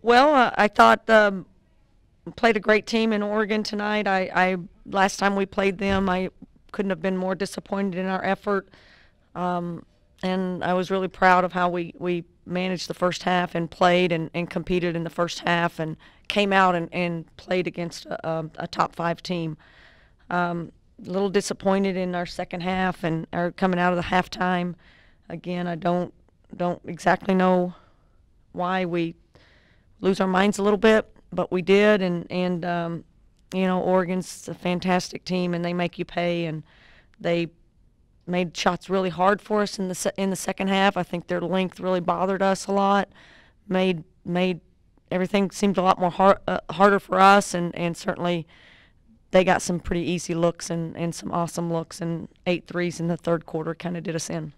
Well, I thought played a great team in Oregon tonight. I last time we played them, I couldn't have been more disappointed in our effort, um, and I was really proud of how we managed the first half and played and competed in the first half and came out and played against a top five team. A little disappointed in our second half and are coming out of the halftime. Again, I don't exactly know why we lose our minds a little bit, but we did, and you know, Oregon's a fantastic team, and they make you pay, and they made shots really hard for us in the second half. I think their length really bothered us a lot, made everything seemed a lot more harder for us, and certainly they got some pretty easy looks and some awesome looks, and 8 threes in the third quarter kind of did us in.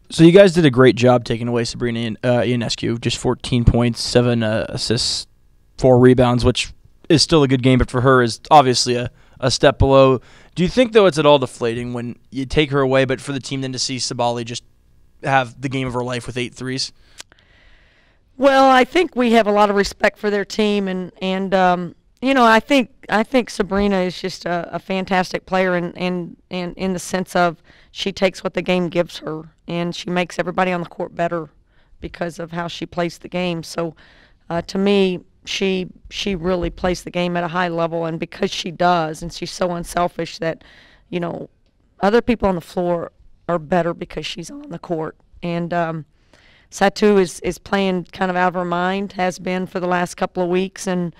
So you guys did a great job taking away Sabrina Ionescu. Just 14 points, 7 assists, 4 rebounds, which is still a good game, but for her is obviously a step below. Do you think, though, it's at all deflating when you take her away, but for the team then to see Sabali just have the game of her life with 8 threes? Well, I think we have a lot of respect for their team, and you know, I think Sabrina is just a fantastic player, and in the sense of she takes what the game gives her, and she makes everybody on the court better because of how she plays the game. So, to me, she really plays the game at a high level, and because she does, and she's so unselfish that, you know, other people on the floor are better because she's on the court. And Satu is playing kind of out of her mind, has been for the last couple of weeks, and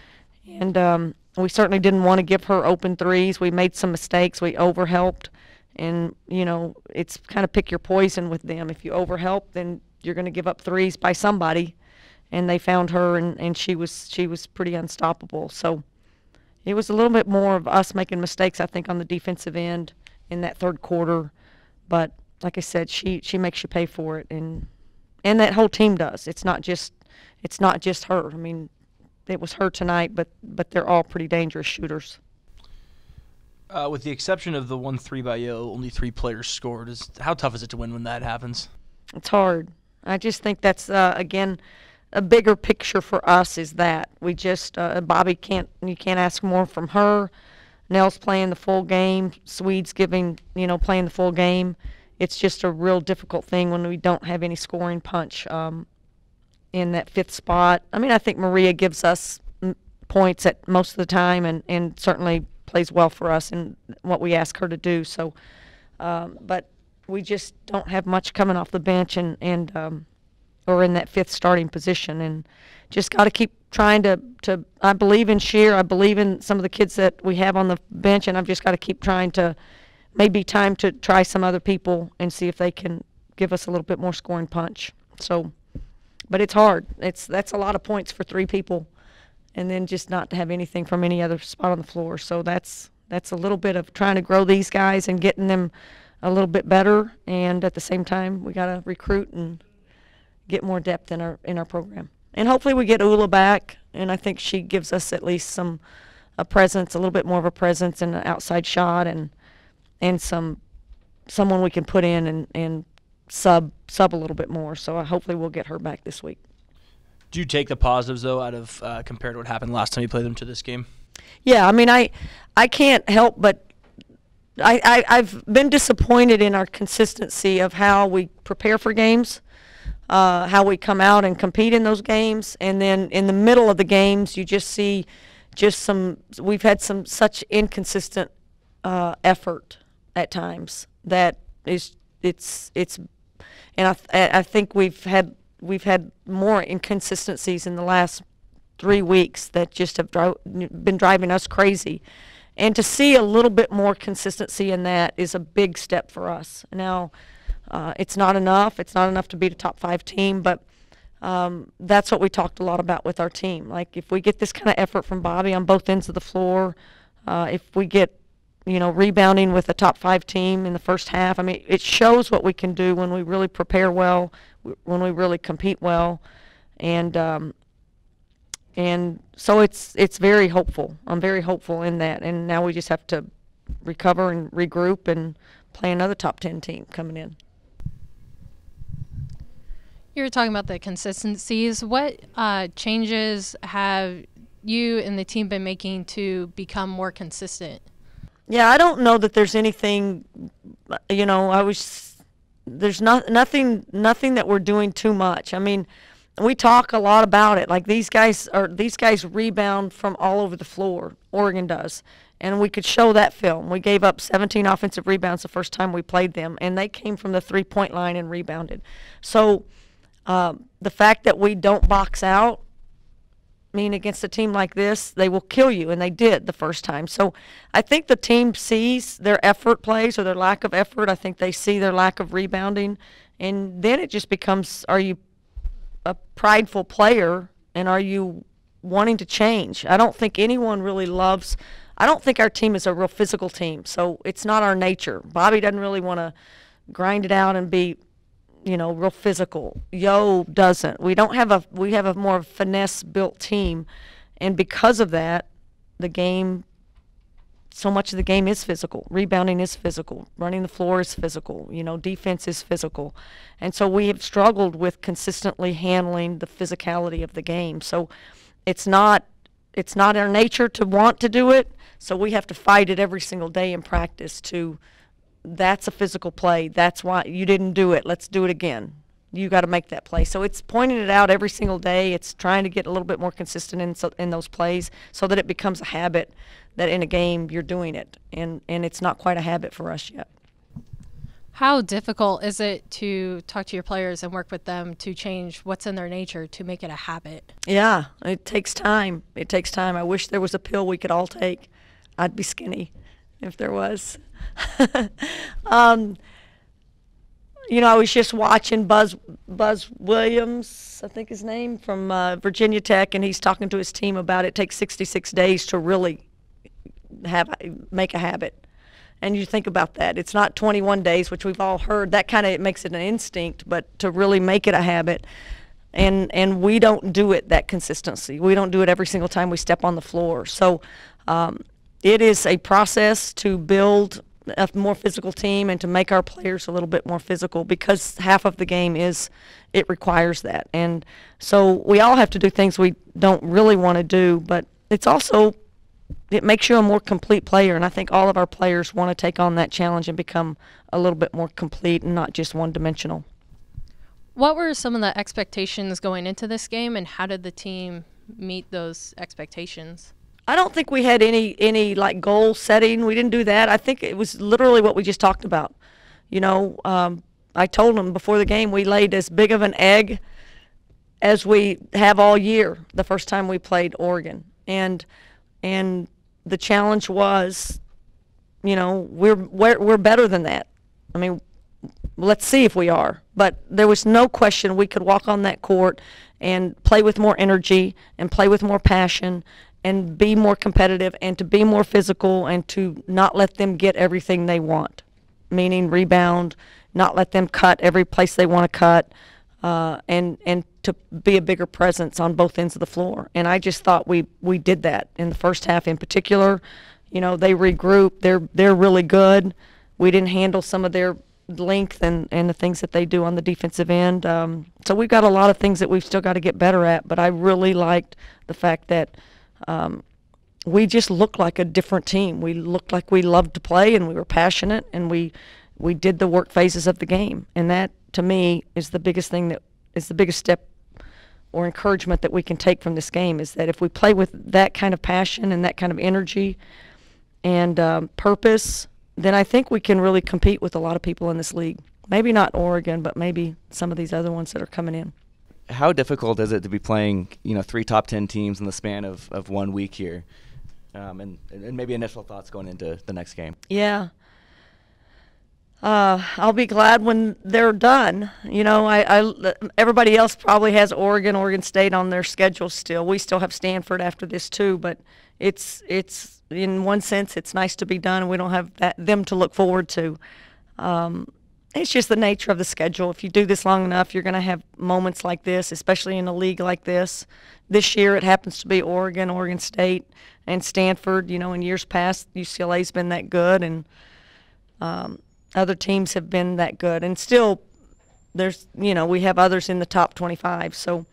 we certainly didn't want to give her open threes. We made some mistakes. We overhelped, and you know, it's kind of pick your poison with them. If you overhelp, then you're going to give up threes by somebody, and they found her, and she was pretty unstoppable. So it was a little bit more of us making mistakes, I think, on the defensive end in that third quarter. But like I said, she makes you pay for it, and that whole team does. It's not just her. I mean, it was her tonight, but they're all pretty dangerous shooters. With the exception of the 1 3 by Yo, only 3 players scored. How tough is it to win when that happens? It's hard. I just think that's again a bigger picture for us is that we just Bobby you can't ask more from her. Nell's playing the full game. Swede's playing the full game. It's just a real difficult thing when we don't have any scoring punch in that 5th spot. I mean, I think Maria gives us points at most of the time, and certainly plays well for us in what we ask her to do. So, but we just don't have much coming off the bench, and or in that 5th starting position, and just got to keep trying to. I believe in Sheer. I believe in some of the kids that we have on the bench, and I've just got to keep trying to. Maybe time to try some other people and see if they can give us a little bit more scoring punch. So, but it's hard. That's a lot of points for 3 people, and then just not to have anything from any other spot on the floor. So that's a little bit of trying to grow these guys and getting them a little bit better, and at the same time we got to recruit and get more depth in our program. And hopefully we get Ula back, and I think she gives us at least a presence, a little bit more of a presence in an outside shot, and someone we can put in and sub a little bit more. So hopefully we'll get her back this week. Do you take the positives, though, out of compared to what happened last time you played them to this game? Yeah, I mean, I can't help but I've been disappointed in our consistency of how we prepare for games, how we come out and compete in those games, and then in the middle of the games you just see we've had such inconsistent effort at times that it's and I think we've had more inconsistencies in the last 3 weeks that just have been driving us crazy, and to see a little bit more consistency in that is a big step for us. Now, it's not enough. It's not enough to beat a top 5 team, but that's what we talked a lot about with our team. Like, if we get this kind of effort from Bobby on both ends of the floor, if we get rebounding with a top 5 team in the first half. I mean, it shows what we can do when we really prepare well, when we really compete well, and so it's very hopeful. I'm very hopeful in that, and now we just have to recover and regroup and play another top 10 team coming in. You were talking about the consistencies. What changes have you and the team been making to become more consistent? Yeah, I don't know that there's anything, there's nothing that we're doing too much. I mean, we talk a lot about it. Like these guys rebound from all over the floor. Oregon does. And we could show that film. We gave up 17 offensive rebounds the first time we played them, and they came from the three-point line and rebounded. So the fact that we don't box out, against a team like this, they will kill you, and they did the first time. So I think the team sees their effort plays or their lack of effort. I think they see their lack of rebounding, and then it just becomes, are you a prideful player, and are you wanting to change? I don't think anyone really loves – I don't think our team is a real physical team, so it's not our nature. Bobby doesn't really want to grind it out and be – real physical. Yo doesn't. We have a more finesse built team, and because of that, so much of the game is physical. Rebounding is physical. Running the floor is physical. Defense is physical, and so we have struggled with consistently handling the physicality of the game. So it's not our nature to want to do it. So we have to fight it every single day in practice that's a physical play. That's why you didn't do it. Let's do it again. You got to make that play. So it's pointing it out every single day. It's trying to get a little bit more consistent in those plays so that it becomes a habit that in a game you're doing it. And it's not quite a habit for us yet. How difficult is it to talk to your players and work with them to change what's in their nature to make it a habit? Yeah, it takes time. It takes time. I wish there was a pill we could all take. I'd be skinny if there was. I was just watching Buzz Williams, I think his name, from Virginia Tech, and he's talking to his team about it takes 66 days to really make a habit. And you think about that. It's not 21 days, which we've all heard. That kind of makes it an instinct, but to really make it a habit. And we don't do it that consistency. We don't do it every single time we step on the floor. So it is a process to build a more physical team and to make our players a little bit more physical, because half of the game it requires that. And so we all have to do things we don't really want to do, but it makes you a more complete player, and I think all of our players want to take on that challenge and become a little bit more complete and not just one-dimensional. What were some of the expectations going into this game, and how did the team meet those expectations? I don't think we had any like goal setting. We didn't do that. I think it was literally what we just talked about. I told them before the game we laid as big of an egg as we have all year the first time we played Oregon. And the challenge was, we're better than that. I mean, let's see if we are. But there was no question we could walk on that court and play with more energy and play with more passion and be more competitive and to be more physical and to not let them get everything they want, meaning rebound, not let them cut every place they want to cut, and to be a bigger presence on both ends of the floor. And I just thought we did that in the first half in particular. They regrouped. They're really good. We didn't handle some of their length and the things that they do on the defensive end. So we've got a lot of things that we've still got to get better at, but I really liked the fact that we just looked like a different team. We looked like we loved to play, and we were passionate, and we did the work phases of the game. And that, to me, is the biggest thing that is the biggest step or encouragement that we can take from this game, is that if we play with that kind of passion and that kind of energy and purpose, then I think we can really compete with a lot of people in this league. Maybe not Oregon, but maybe some of these other ones that are coming in. How difficult is it to be playing, 3 top 10 teams in the span of 1 week here? And maybe initial thoughts going into the next game. Yeah. I'll be glad when they're done. Everybody else probably has Oregon State on their schedule still. We still have Stanford after this too, but it's in one sense it's nice to be done, and we don't have them to look forward to. It's just the nature of the schedule. If you do this long enough, you're going to have moments like this, especially in a league like this. This year it happens to be Oregon State, and Stanford. In years past, UCLA's been that good, and other teams have been that good. And still, there's, we have others in the top 25. So,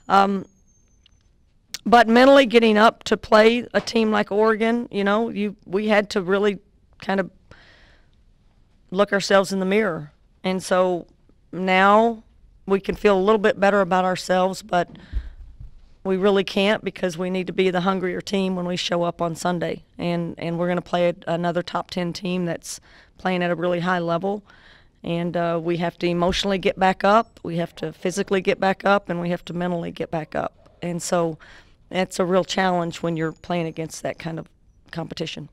but mentally getting up to play a team like Oregon, we had to really kind of look ourselves in the mirror. And so now we can feel a little bit better about ourselves, but we really can't, because we need to be the hungrier team when we show up on Sunday. And we're going to play another top 10 team that's playing at a really high level. And we have to emotionally get back up, we have to physically get back up, and we have to mentally get back up. And so that's a real challenge when you're playing against that kind of competition.